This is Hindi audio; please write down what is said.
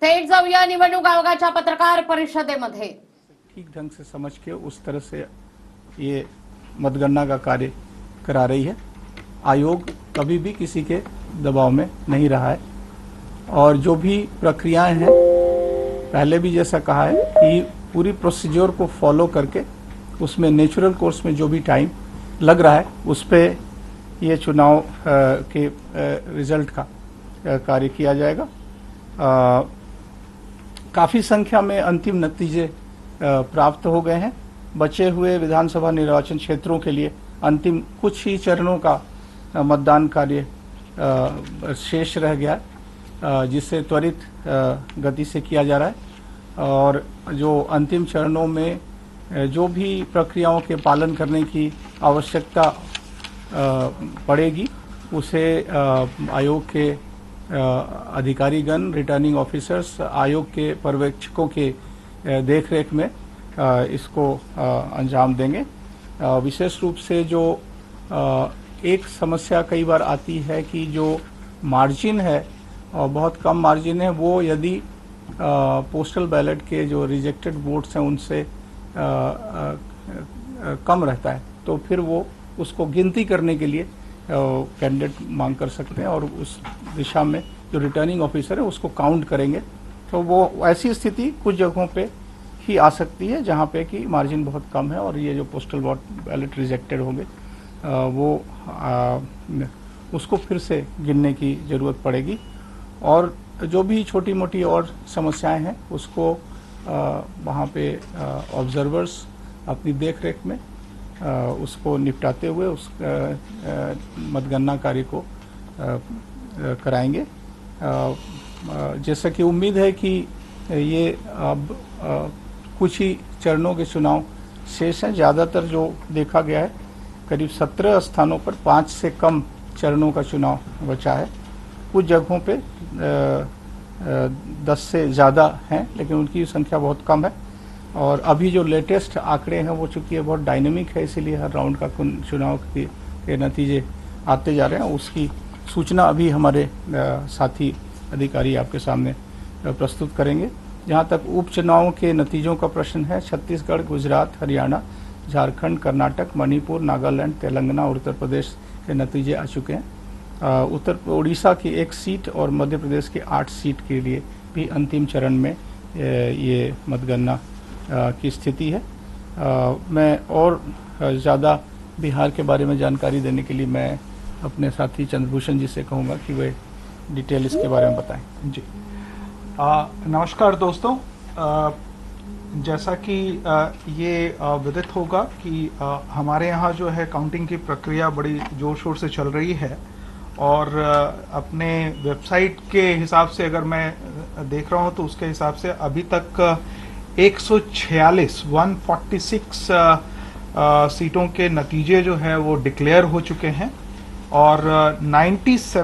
थेट जाऊया निवडणूक आयोगाच्या पत्रकार परिषदेमध्ये। ठीक ढंग से समझ के उस तरह से ये मतगणना का कार्य करा रही है। आयोग कभी भी किसी के दबाव में नहीं रहा है और जो भी प्रक्रियाएं हैं, पहले भी जैसा कहा है कि पूरी प्रोसीजर को फॉलो करके उसमें नेचुरल कोर्स में जो भी टाइम लग रहा है उस पर ये चुनाव के रिजल्ट का कार्य किया जाएगा। काफ़ी संख्या में अंतिम नतीजे प्राप्त हो गए हैं। बचे हुए विधानसभा निर्वाचन क्षेत्रों के लिए अंतिम कुछ ही चरणों का मतदान कार्य शेष रह गया, जिसे त्वरित गति से किया जा रहा है और जो अंतिम चरणों में जो भी प्रक्रियाओं के पालन करने की आवश्यकता पड़ेगी उसे आयोग के अधिकारीगण, रिटर्निंग ऑफिसर्स, आयोग के पर्यवेक्षकों के देखरेख में इसको अंजाम देंगे। विशेष रूप से जो एक समस्या कई बार आती है कि जो मार्जिन है और बहुत कम मार्जिन है, वो यदि पोस्टल बैलेट के जो रिजेक्टेड वोट्स हैं उनसे कम रहता है तो फिर वो उसको गिनती करने के लिए कैंडिडेट मांग कर सकते हैं और उस दिशा में जो रिटर्निंग ऑफिसर है उसको काउंट करेंगे। तो वो ऐसी स्थिति कुछ जगहों पे ही आ सकती है जहाँ पे कि मार्जिन बहुत कम है और ये जो पोस्टल बैलेट रिजेक्टेड होंगे वो उसको फिर से गिनने की ज़रूरत पड़ेगी और जो भी छोटी मोटी और समस्याएं हैं उसको वहाँ पे ऑब्जर्वर्स अपनी देख रेख में उसको निपटाते हुए उस मतगणना कार्य को कराएंगे। जैसा कि उम्मीद है कि ये अब कुछ ही चरणों के चुनाव शेष हैं। ज़्यादातर जो देखा गया है करीब 17 स्थानों पर 5 से कम चरणों का चुनाव बचा है। कुछ जगहों पे 10 से ज़्यादा हैं लेकिन उनकी संख्या बहुत कम है और अभी जो लेटेस्ट आंकड़े हैं वो चूँकि बहुत डायनेमिक है, इसीलिए हर राउंड का चुनाव के नतीजे आते जा रहे हैं। उसकी सूचना अभी हमारे साथी अधिकारी आपके सामने प्रस्तुत करेंगे। जहाँ तक उपचुनावों के नतीजों का प्रश्न है, छत्तीसगढ़, गुजरात, हरियाणा, झारखंड, कर्नाटक, मणिपुर, नागालैंड, तेलंगाना और उत्तर प्रदेश के नतीजे आ चुके हैं। उड़ीसा की 1 सीट और मध्य प्रदेश की 8 सीट के लिए भी अंतिम चरण में ये मतगणना की स्थिति है। मैं और ज़्यादा बिहार के बारे में जानकारी देने के लिए मैं अपने साथी चंद्रभूषण जी से कहूँगा कि वे डिटेल इसके बारे में बताएं। जी नमस्कार दोस्तों, जैसा कि ये विदित होगा कि हमारे यहाँ जो है काउंटिंग की प्रक्रिया बड़ी ज़ोर शोर से चल रही है और अपने वेबसाइट के हिसाब से अगर मैं देख रहा हूँ तो उसके हिसाब से अभी तक 146 सीटों के नतीजे जो है वो डिक्लेयर हो चुके हैं और 97